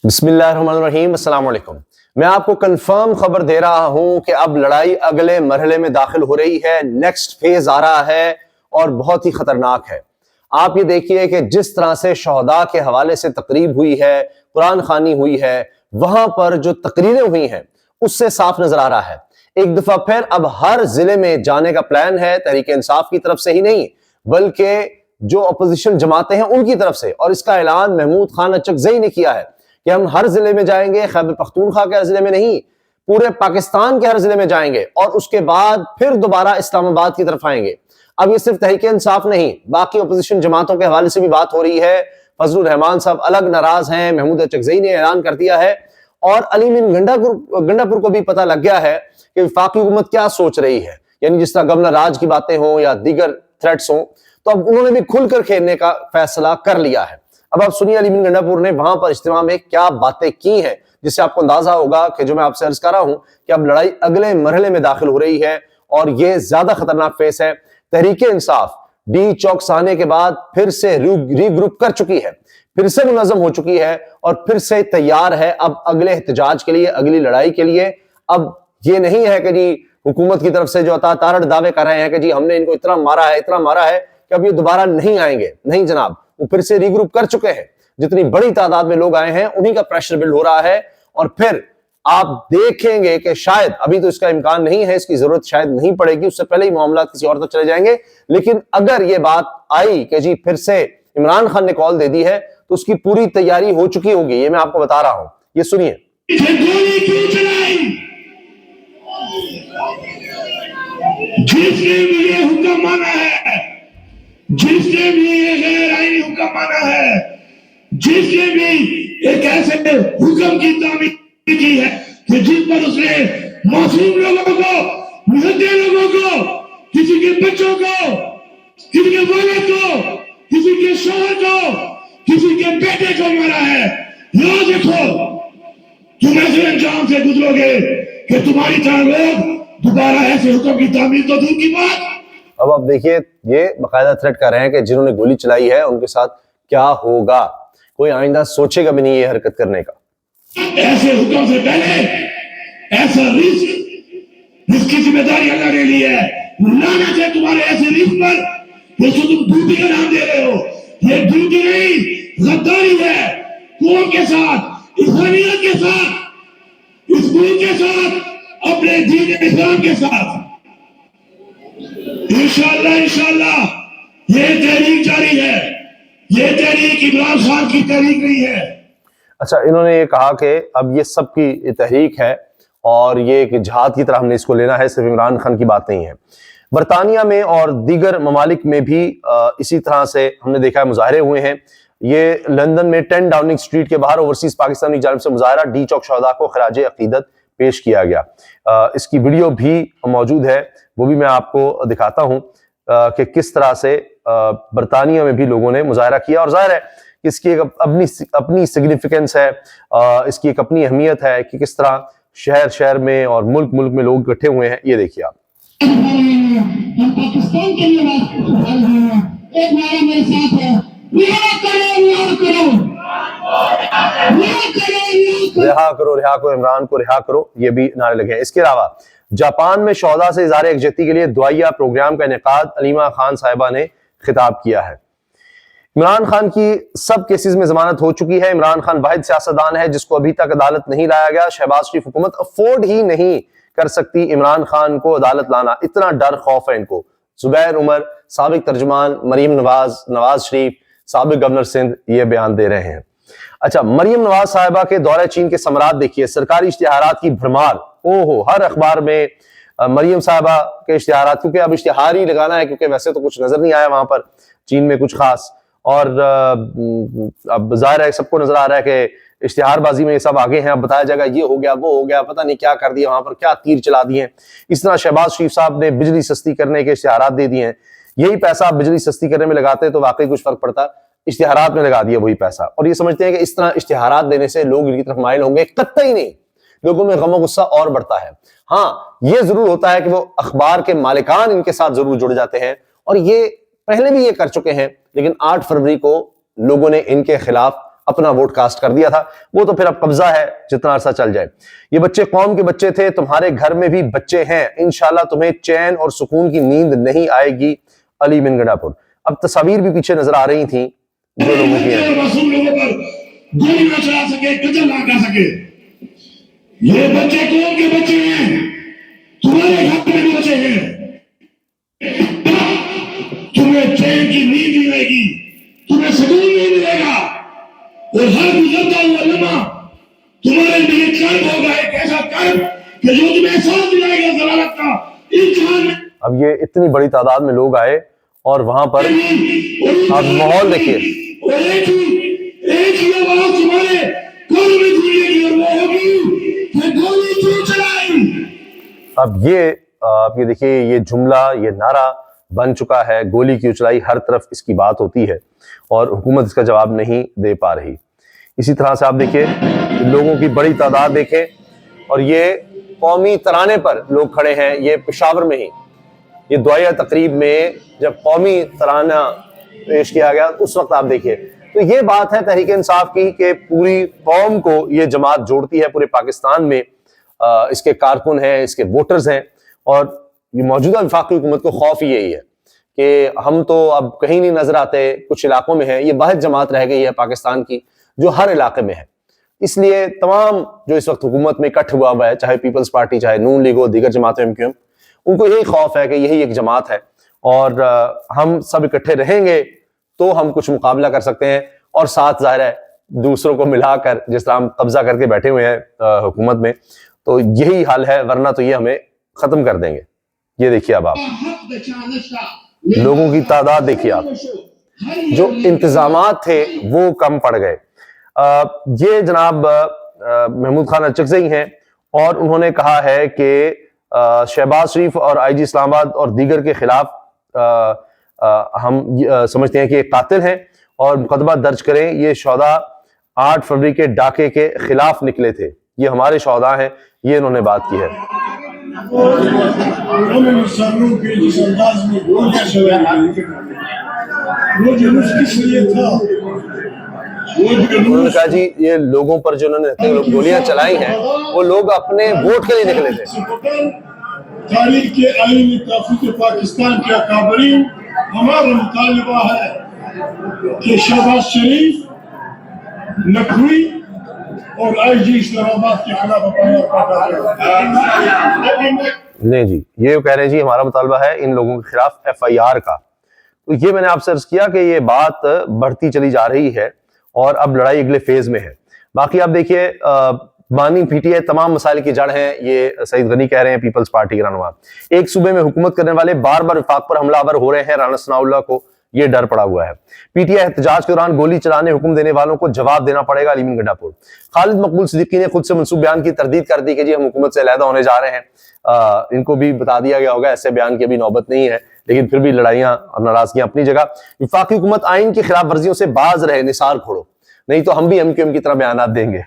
बिस्मिल्लाहिर्रहमानिर्रहीम, अस्सलाम वालेकुम। मैं आपको कंफर्म खबर दे रहा हूं कि अब लड़ाई अगले मरहले में दाखिल हो रही है, नेक्स्ट फेज आ रहा है और बहुत ही खतरनाक है। आप ये देखिए कि जिस तरह से शहदा के हवाले से तकरीब हुई है, कुरान खानी हुई है, वहां पर जो तकरीरें हुई हैं उससे साफ नजर आ रहा है। एक दफा फिर अब हर जिले में जाने का प्लान है, तहरीक इंसाफ की तरफ से ही नहीं बल्कि जो अपोजिशन जमातें हैं उनकी तरफ से, और इसका ऐलान महमूद खान अचकजई ने किया है कि हम हर जिले में जाएंगे, खैबर पख्तूनख्वा के हर जिले में नहीं, पूरे पाकिस्तान के हर जिले में जाएंगे और उसके बाद फिर दोबारा इस्लामाबाद की तरफ आएंगे। अब ये सिर्फ तहरीक इंसाफ नहीं, बाकी अपोजिशन जमातों के हवाले से भी बात हो रही है। फजलुर रहमान साहब अलग नाराज हैं, महमूद अचकजई ने ऐलान कर दिया है और अली मीन गंडापुर को भी पता लग गया है कि वफाकी हुकूमत क्या सोच रही है, यानी जिस तरह गवर्नर राज की बातें हों या दीगर थ्रेट्स हों, तो अब उन्होंने भी खुलकर खेलने का फैसला कर लिया है। अब आप सुनिए अली मीन गंडापुर ने वहां पर इज्तिमा में क्या बातें की हैं, जिससे आपको अंदाजा होगा कि जो मैं आपसे अर्ज कर रहा हूं कि अब लड़ाई अगले मरहले में दाखिल हो रही है और यह ज्यादा खतरनाक फेस है। तहरीक इंसाफ डी चौकसाने के बाद फिर से रीग्रुप कर चुकी है, फिर से मुनज़्ज़म हो चुकी है और फिर से तैयार है अब अगले एहतजाज के लिए, अगली लड़ाई के लिए। अब ये नहीं है कि जी हुकूमत की तरफ से जो तारड़ दावे कर रहे हैं कि जी हमने इनको इतना मारा है कि अब ये दोबारा नहीं आएंगे। नहीं जनाब, वो फिर से रीग्रुप कर चुके हैं। जितनी बड़ी तादाद में लोग आए हैं उन्हीं का प्रेशर बिल्ड हो रहा है और फिर आप देखेंगे कि शायद, अभी तो इसका इम्कान नहीं है, इसकी जरूरत शायद नहीं पड़ेगी, उससे पहले ही मामला किसी और तक चले जाएंगे, लेकिन अगर ये बात आई कि जी फिर से इमरान खान ने कॉल दे दी है तो उसकी पूरी तैयारी हो चुकी होगी। ये मैं आपको बता रहा हूं, ये सुनिए। जिसने भी ये हुक्म माना है, जिसने भी ये गैर आईनी हुक्म माना है, जिसने भी एक ऐसे हुक्म की तामील की है कि जिस पर उसने मासूम लोगों को, निहत्थे लोगों को, किसी के बच्चों को, किसी के वालिद को, किसी के शौहर को, किसी के बेटे को मारा है, याद रखो तुम ऐसे अंजाम से गुजरोगे कि तुम्हारी तरह लोग दोबारा ऐसे हुक्म की तामील तो दूर की बात। अब आप देखिए, ये बाकायदा थ्रेट कर रहे हैं कि जिन्होंने गोली चलाई है उनके साथ क्या होगा। कोई आइंदा सोचेगा भी नहीं ये हरकत करने का। ऐसे हुक्म से पहले ऐसा रिस्क की जिम्मेदारी अल्लाह ने ली है। लानत है तुम्हारे ऐसे रिस्क पर जिसको तुम ड्यूटी का नाम दे रहे हो। ये ड्यूटी नहीं, गद्दारी है कौम के साथ, इंसानियत के साथ, इस मुल्क के साथ, अपने दीन इस्लाम के साथ। इंशाअल्लाह ये तहरीक जारी है, ये तहरीक इमरान खान की तहरीक नहीं है। अच्छा, इन्होंने ये कहा कि अब ये सब की तहरीक है और ये एक जिहाद की तरह हमने इसको लेना है, सिर्फ इमरान खान की बात नहीं है। बरतानिया में और दीगर ममालिक में भी इसी तरह से हमने देखा है मुजाहरे हुए हैं। ये लंदन में 10 डाउनिंग स्ट्रीट के बाहर ओवरसीज पाकिस्तानी की जानिब से मुजाहरा डी चौक शहदा को खराज अकीदत पेश किया गया। इसकी वीडियो भी मौजूद है, वो भी मैं आपको दिखाता हूँ कि किस तरह से बरतानिया में भी लोगों ने मुजाहरा किया। और जाहिर है कि इसकी एक अपनी सिग्निफिकेंस है, इसकी एक अपनी अहमियत है कि किस तरह शहर शहर में और मुल्क मुल्क में लोग इकट्ठे हुए हैं। ये देखिए आप। हम पाकिस्तान के लिए एक नारा मेरे साथ है, रिहा करो इमरान को, रिहा करो, ये भी नारे लगे हैं। इसके अलावा जापान में शौदा से इज़हार यकजहती के लिए दुआया प्रोग्राम का इनेकाद अलीमा खान साहिबा ने खिताब किया है। इमरान खान की सब केसेस में जमानत हो चुकी है। इमरान खान वाहिद सियासतदान है जिसको अभी तक अदालत नहीं लाया गया। शहबाज शरीफ हुकूमत अफोर्ड ही नहीं कर सकती इमरान खान को अदालत लाना, इतना डर खौफ है इनको। जुबैर उमर, साबिक तर्जुमान मरियम नवाज शरीफ, साबिक गवर्नर सिंध, ये बयान दे रहे हैं। अच्छा, मरियम नवाज साहिबा के दौरे चीन के समरात देखिए, सरकारी इश्तिहारात की भरमार, ओहो, हर अखबार में मरियम साहिबा के इश्तिहारात, क्योंकि अब इश्तिहार ही लगाना है, क्योंकि वैसे तो कुछ नजर नहीं आया वहां पर चीन में कुछ खास। और अब जाहिर है सबको नजर आ रहा है कि इश्तिहारबाजी में ये सब आगे हैं। अब बताया जाएगा ये हो गया, वो हो गया, पता नहीं क्या कर दिया वहां पर, क्या तीर चला दिए। इस तरह शहबाज शरीफ साहब ने बिजली सस्ती करने के इश्तिहारात दे दिए हैं। यही पैसा आप बिजली सस्ती करने में लगाते तो वाकई कुछ फर्क पड़ता, इश्तिहारात में लगा दिया वही पैसा। और ये समझते हैं कि इस तरह इश्तिहारात देने से लोग इनकी तरफ माइल होंगे, कतई नहीं, लोगों में गम गुस्सा और बढ़ता है। हाँ, ये जरूर होता है कि वो अखबार के मालिकान इनके साथ जरूर जुड़ जाते हैं और ये पहले भी ये कर चुके हैं, लेकिन 8 फरवरी को लोगों ने इनके खिलाफ अपना वोट कास्ट कर दिया था। वो तो फिर अब कब्जा है, जितना अरसा चल जाए। ये बच्चे कौम के बच्चे थे, तुम्हारे घर में भी बच्चे हैं, इंशाल्लाह तुम्हें चैन और सुकून की नींद नहीं आएगी। अली बिन गंडापुर। अब तस्वीर भी पीछे नजर आ रही थी जो लोगों की हैं। मासूम लोगों पर गोली न चला सके, कत्ल ना कर सके। ये बच्चे कौन के बच्चे हैं? तुम्हारे घर में भी बच्चे हैं। तुम्हें चैन की नींद नहीं आएगी, तुम्हें सुकून नहीं मिलेगा, और हर गुजरता हुआ लम्हा तुम्हारे लिए कर्म होगा, एक ऐसा कर्म कि जो तुम्हें एहसास दिलाएगा जलालत का। इस जहान में अब ये इतनी बड़ी तादाद में लोग आए और वहां पर आप माहौल देखिए। और एक ही आवाज तुम्हारे कान में गूंजेगी, और वो होगी कि गोली क्यों चलाई। अब ये आप ये देखिए, ये जुमला, ये नारा बन चुका है, गोली क्यों चलाई, हर तरफ इसकी बात होती है और हुकूमत इसका जवाब नहीं दे पा रही। इसी तरह से आप देखिए लोगों की बड़ी तादाद देखें, और ये कौमी तराने पर लोग खड़े हैं। ये पेशावर में ही ये दुआया तकरीब में जब कौमी तराना पेश किया गया, उस वक्त आप देखिए। तो ये बात है तहरीक इंसाफ की कि पूरी कौम को ये जमात जोड़ती है, पूरे पाकिस्तान में इसके कारकुन हैं, इसके वोटर्स हैं, और ये मौजूदा वफाकी हुकूमत को खौफ ही यही है कि हम तो अब कहीं नहीं नजर आते, कुछ इलाकों में है। ये वाहिद जमात रह गई है पाकिस्तान की जो हर इलाके में है। इसलिए तमाम जो इस वक्त हुकूमत में इकट्ठ हुआ है, चाहे पीपल्स पार्टी, चाहे नून लीग हो, दीगर जमातें, MQM, उनको यही खौफ है कि यही एक जमात है और हम सब इकट्ठे रहेंगे तो हम कुछ मुकाबला कर सकते हैं, और साथ जाहिर है दूसरों को मिलाकर, जिस तरह हम कब्जा करके बैठे हुए हैं हुकूमत में, तो यही हाल है, वरना तो ये हमें खत्म कर देंगे। ये देखिए अब आप लोगों की तादाद देखिए, आप जो इंतजामात थे वो कम पड़ गए। ये जनाब महमूद खान अचकज़ई हैं और उन्होंने कहा है कि शहबाज शरीफ और IG इस्लामाबाद और दीगर के खिलाफ हम समझते हैं कि एक कातिल हैं और मुकदमा दर्ज करें। ये शोहदा 8 फरवरी के डाके के खिलाफ निकले थे, ये हमारे शोहदा हैं, ये इन्होंने बात की है। जिस अंदाज में गोलियां चलाई, वो जुलूस किस लिए था? उन्होंने कहा जी ये लोगों पर जो उन्होंने गोलियां चलाई हैं वो लोग अपने वोट के लिए निकले थे। तारीख के आईनी तहफ़्फ़ुज़ पाकिस्तान के अकाबरीन, हमारा मुतालिबा है कि शहबाज शरीफ, नकवी और IG इस्लामाबाद के खिलाफ नहीं जी, ये कह रहे हैं जी हमारा मुतालबा है इन लोगों के खिलाफ FIR का। तो ये मैंने आपसे अर्ज किया कि ये बात बढ़ती चली जा रही है और अब लड़ाई अगले फेज में है। बाकी आप देखिए बानी PTI तमाम मसाइल की जड़ है, ये सईद गनी कह रहे हैं, पीपल्स पार्टी के रहनुमा। एक सूबे में हुकूमत करने वाले बार बार वफाक पर हमलावर हो रहे हैं, राना सनाउल्लाह को ये डर पड़ा हुआ है। PTI एहतजाज के दौरान गोली चलाने हुक्म देने वालों को जवाब देना पड़ेगा, अली बिन गंडापुर। खालिद मकबूल सिद्दीकी ने खुद से मनसूब बयान की तरदीद कर दी कि जी हम हुकूमत से अलहदा होने जा रहे हैं। इनको भी बता दिया गया होगा, ऐसे बयान की अभी नौबत नहीं है, लेकिन फिर भी लड़ाइयां और नाराजगियां अपनी जगह। वफाकी हुकूमत आइन की खिलाफ वर्जियों से बाज रहे, निसार खोड़ो, नहीं तो हम भी MQM की तरह बयान देंगे।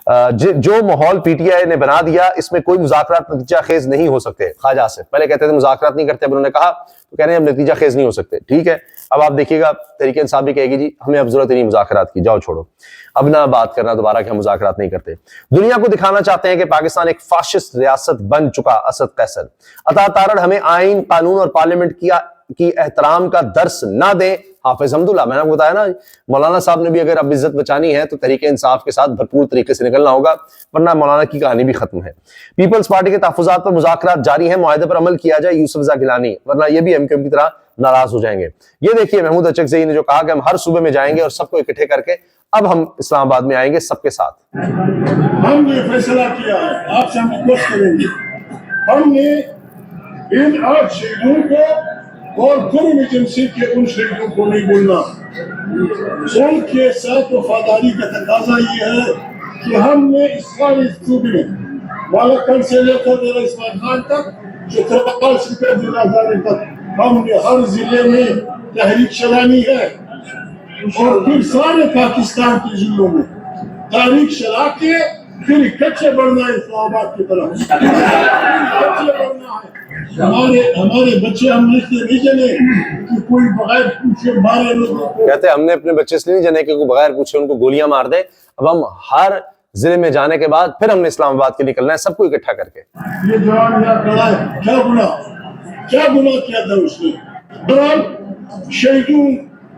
जो माहौल PTI ने बना दिया, इसमें कोई मुज़ाकरात नतीजा खेज नहीं हो सकते। ख्वाजा से पहले कहते थे मुज़ाकरात नहीं करते, अब उन्होंने कहा तो कह रहे हैं अब नतीजा खेज नहीं हो सकते। ठीक है, अब आप देखिएगा तहरीक इंसाफ भी कहेगी जी हमें अब जरूरत नहीं मुज़ाकरात की, जाओ छोड़ो, अब ना बात करना दोबारा कि हम मुज़ाकरात नहीं करते। दुनिया को दिखाना चाहते हैं कि पाकिस्तान एक फाशिस्ट रियासत बन चुका। असद कैसर अता तारड़ हमें आइन, कानून और पार्लियामेंट की एहतराम का दर्स ना दे। हाफिज अब्दुल्ला, मैंने आपको बताया ना, मौलाना साहब ने भी अगर अब इज्जत बचानी है तो तहरीक इंसाफ के साथ भरपूर तरीके से निकलना होगा, वरना मौलाना की कहानी भी खत्म है। पीपल्स पार्टी के तहफ़्फ़ुज़ात पर मुज़ाकरात जारी है, मुआहदे पर अमल किया जाए, यूसुफ रज़ा गिलानी, वरना ये भी MQM की तरह नाराज हो जाएंगे। ये देखिए महमूद अचकज़ई ने जो कहा कि हम हर सूबे में जाएंगे और सबको इकट्ठे करके अब हम इस्लामाबाद में आएंगे सबके साथ। हमने फैसला किया है, आपसे हम रिक्वेस्ट करेंगे, हमने इन 8 शहीदों को और कुल एजेंसी के उन शहीदों को नहीं बोलना। उनके साथ वफादारी का तकाजा ये है कि हमने इस सारे सूबे में मालकन से लेकर मेरा इस्माइल खान तक, चित्रपाल से जिला जाने तक, हमने हर जिले में तहरीक चलानी है और फिर सारे पाकिस्तान के जिलों में तहरीक चला के फिर कच्चे बढ़ना है इस्लामाबाद की तरफ, कच्चे बढ़ना है। हमारे बच्चे हम इसलिए नहीं चले कि कोई बगैर पूछे मारे लोगों को। कहते हैं हमने अपने बच्चे इसलिए नहीं जने कि बगैर पूछे उनको गोलियां मार दे। अब हम हर जिले में जाने के बाद फिर हमने इस्लामाबाद के लिए निकलना है, सबको इकट्ठा करके। ये जवान यहाँ खड़ा है, क्या गुनाह किया था उसने? बहरहाल शहीदों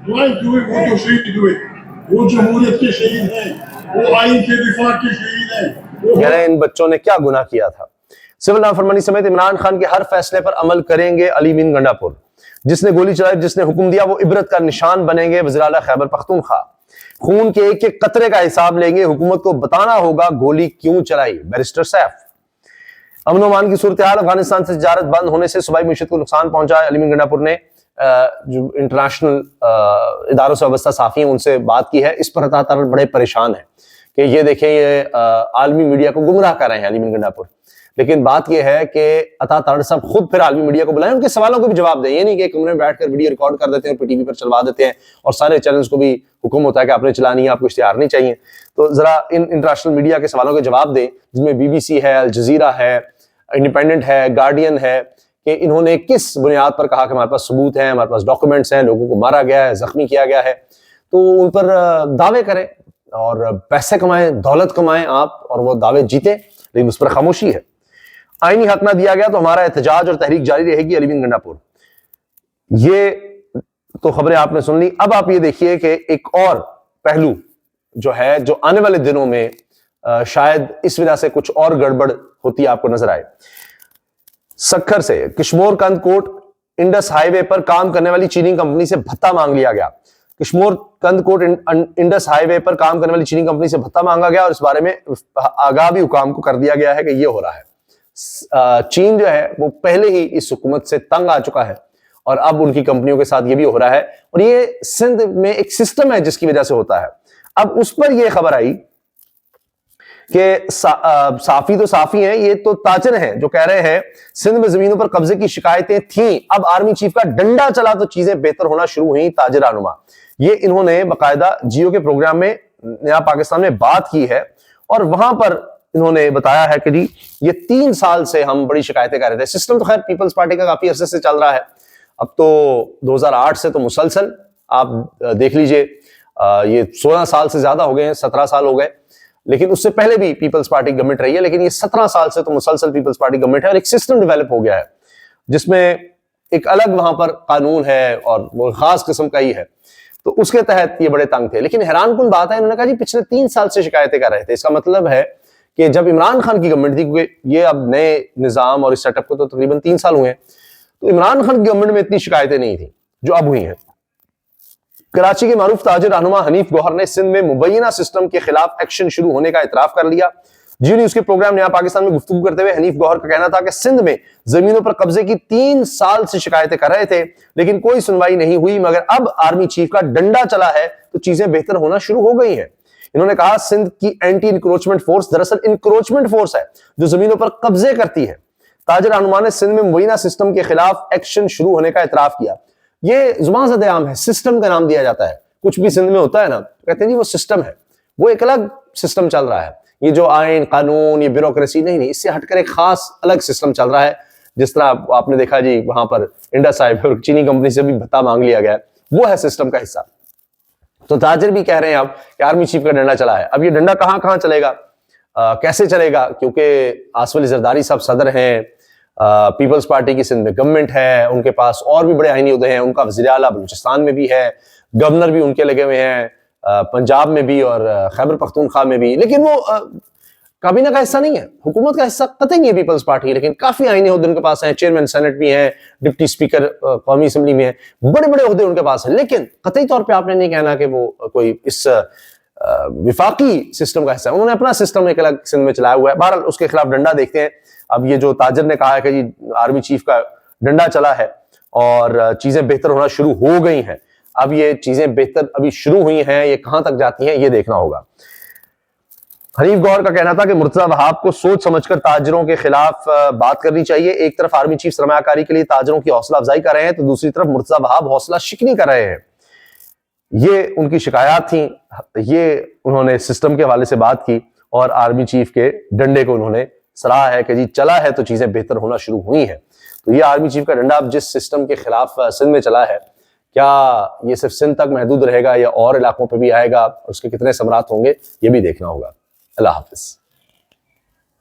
दुआएं हुए, वो तो शहीद हुए, वो जमहूरियत के शहीद हैं, वो आइन के दिफा के शहीद हैं। कह रहे हैं इन बच्चों ने क्या गुनाह किया था। सिविल नाफरमानी समेत इमरान खान के हर फैसले पर अमल करेंगे अली मीन गंडापुर। जिसने गोली चलाई, जिसने हुक्म दिया, वो इबरत का निशान बनेंगे वज़ीर आला खैबर पख्तूनख्वा। खून के एक एक कतरे का हिसाब लेंगे, हुकूमत को बताना होगा गोली क्यों चलाई। बैरिस्टर सैफ। अमन ओमान की सूरत हाल, अफगानिस्तान से तिजारत बंद होने से सूबाई मीशत को नुकसान पहुंचा है। अली मीन गंडापुर ने जो इंटरनेशनल इदारों से वाबस्ता साफी हैं उनसे बात की है। इस पर अतातर बड़े परेशान है कि ये देखें ये आलमी मीडिया को गुमराह कर रहे हैं अली मीन गंडापुर। लेकिन बात यह है कि अता तारड़ साहब खुद फिर आलमी मीडिया को बुलाएं, उनके सवालों को भी जवाब दें। ये नहीं कि कमरे में बैठकर वीडियो रिकॉर्ड कर देते हैं और टीवी पर चलवा देते हैं और सारे चैनल्स को भी हुक्म होता है कि आपने चलानी है, आपको इश्तिहार नहीं चाहिए। तो जरा इन इंटरनेशनल मीडिया के सवालों के जवाब दें, जिसमें BBC है, अल जजीरा है, इंडिपेंडेंट है, गार्डियन है, कि इन्होंने किस बुनियाद पर कहा कि हमारे पास सबूत हैं, हमारे पास डॉक्यूमेंट्स हैं, लोगों को मारा गया है, जख्मी किया गया है। तो उन पर दावे करें और पैसे कमाएं, दौलत कमाएं आप, और वो दावे जीते, लेकिन उस पर खामोशी है। आईनी हक ना दिया गया तो हमारा एहतजाज और तहरीक जारी रहेगी। अली मीन गंडापुर। ये तो खबरें आपने सुन ली। अब आप ये देखिए कि एक और पहलू जो है, जो आने वाले दिनों में शायद इस वजह से कुछ और गड़बड़ होती आपको नजर आए। सक्खर से किशमोर कंदकोट इंडस हाईवे पर काम करने वाली चीनी कंपनी से भत्ता मांग लिया गया। किशमोर कंदकोट इंडस हाईवे पर काम करने वाली चीनी कंपनी से भत्ता मांगा गया और इस बारे में आगाह भी हुकाम को कर दिया गया है कि यह हो रहा है। चीन जो है वो पहले ही इस हुकूमत से तंग आ चुका है और अब उनकी कंपनियों के साथ ये भी हो रहा है, और ये सिंध में एक सिस्टम है जिसकी वजह से होता है। अब उस पर यह खबर आई कि साफी तो साफी हैं, ये तो ताजर हैं जो कह रहे हैं सिंध में जमीनों पर कब्जे की शिकायतें थीं, अब आर्मी चीफ का डंडा चला तो चीजें बेहतर होना शुरू हुई। ताजर रहनुमा ये इन्होंने बाकायदा जियो के प्रोग्राम में नया पाकिस्तान में बात की है और वहां पर इन्होंने बताया है कि जी ये 3 साल से हम बड़ी शिकायतें कर रहे थे। सिस्टम तो खैर पीपल्स पार्टी का काफी अरसे से चल रहा है, अब तो 2008 से तो मुसलसल आप देख लीजिए, ये 16 साल से ज्यादा हो गए हैं, 17 साल हो गए, लेकिन उससे पहले भी पीपल्स पार्टी गवर्नमेंट रही है, लेकिन ये 17 साल से तो मुसलसल पीपल्स पार्टी गवर्नमेंट है और एक सिस्टम डेवलप हो गया है जिसमें एक अलग वहां पर कानून है और वो खास किस्म का ही है, तो उसके तहत ये बड़े तंग थे। लेकिन हैरानकुन बात है, इन्होंने कहा जी पिछले 3 साल से शिकायतें कर रहे थे। इसका मतलब है कि जब इमरान खान की गवर्नमेंट थी, क्योंकि ये अब नए निजाम और इस सेटअप को तो तकरीबन 3 साल हुए हैं, तो इमरान खान की गवर्नमेंट में इतनी शिकायतें नहीं थी जो अब हुई हैं। कराची के मारूफ ताजिर रहनुमा हनीफ गौहर ने सिंध में मुबैना सिस्टम के खिलाफ एक्शन शुरू होने का इतराफ कर लिया। जियो न्यूज के प्रोग्राम नया पाकिस्तान में गुफ्तगू करते हुए हनीफ गौहर का कहना था कि सिंध में जमीनों पर कब्जे की 3 साल से शिकायतें कर रहे थे, लेकिन कोई सुनवाई नहीं हुई, मगर अब आर्मी चीफ का डंडा चला है तो चीजें बेहतर होना शुरू हो गई हैं। इन्होंने कहा सिंध की एंटी इंक्रोचमेंट फोर्स दरअसल इंक्रोचमेंट फोर्स है जो जमीनों पर कब्जे करती है। ताजिर रहनुमा ने सिंध में मुबैना सिस्टम के खिलाफ एक्शन शुरू होने का इतराफ किया। ये जुबान ज़द आम है, सिस्टम का नाम दिया जाता है। कुछ भी सिंध में होता है ना, कहते हैं जी वो सिस्टम है, वो एक अलग सिस्टम चल रहा है। ये जो आइन कानून, ये ब्यूरोक्रेसी नहीं, इससे हटकर एक खास अलग सिस्टम चल रहा है। जिस तरह आपने देखा जी वहां पर इंडस हाईवे और चीनी कंपनी से भी भत्ता मांग लिया गया, वो है सिस्टम का हिस्सा। तो ताजिर भी कह रहे हैं अब कि आर्मी चीफ का डंडा चला है। अब ये डंडा कहां कहां चलेगा, कैसे चलेगा, क्योंकि आसिफ अली जरदारी साहब सदर हैं, पीपल्स पार्टी की सिंध में गवर्नमेंट है, उनके पास और भी बड़े आईनी उहदे हैं, उनका वज़ीर आला बलूचिस्तान में भी है, गवर्नर भी उनके लगे हुए हैं, पंजाब में भी और खैबर पख्तूनख्वा में भी, लेकिन वो काबीना का हिस्सा नहीं है, हुकूमत का हिस्सा कतई नहीं है पीपल्स पार्टी, लेकिन काफी आईनी उहदे उनके पास हैं, चेयरमैन सेनेट भी हैं, डिप्टी स्पीकर कौमी असेंबली में हैं, बड़े बड़े उहदे उनके पास हैं, लेकिन कतई तौर पे आपने नहीं कहना कि वो कोई इस विफाकी सिस्टम का हिस्सा है। उन्होंने अपना सिस्टम एक अलग सिंध में चलाया हुआ है। बहरहाल उसके खिलाफ डंडा देखते हैं। अब ये जो ताजिर ने कहा है कि जी आर्मी चीफ का डंडा चला है और चीजें बेहतर होना शुरू हो गई हैं, अब ये चीजें बेहतर अभी शुरू हुई हैं, ये कहां तक जाती हैं ये देखना होगा। हनीफ गौहर का कहना था कि मुर्तजा वहाब को सोच समझकर ताजिरों के खिलाफ बात करनी चाहिए। एक तरफ आर्मी चीफ सरमायाकारी के लिए ताजिरों की हौसला अफजाई कर रहे हैं, तो दूसरी तरफ मुर्तजा वहाब हौसला शिकनी कर रहे हैं। ये उनकी शिकायत थी, ये उन्होंने सिस्टम के हवाले से बात की और आर्मी चीफ के डंडे को उन्होंने सराहा है कि जी चला है तो चीजें बेहतर होना शुरू हुई हैं। तो ये आर्मी चीफ का डंडा अब जिस सिस्टम के खिलाफ सिंध में चला है, क्या ये सिर्फ सिंध तक महदूद रहेगा या और इलाकों पे भी आएगा, उसके कितने समरात होंगे, ये भी देखना होगा। अल्लाह हाफिज।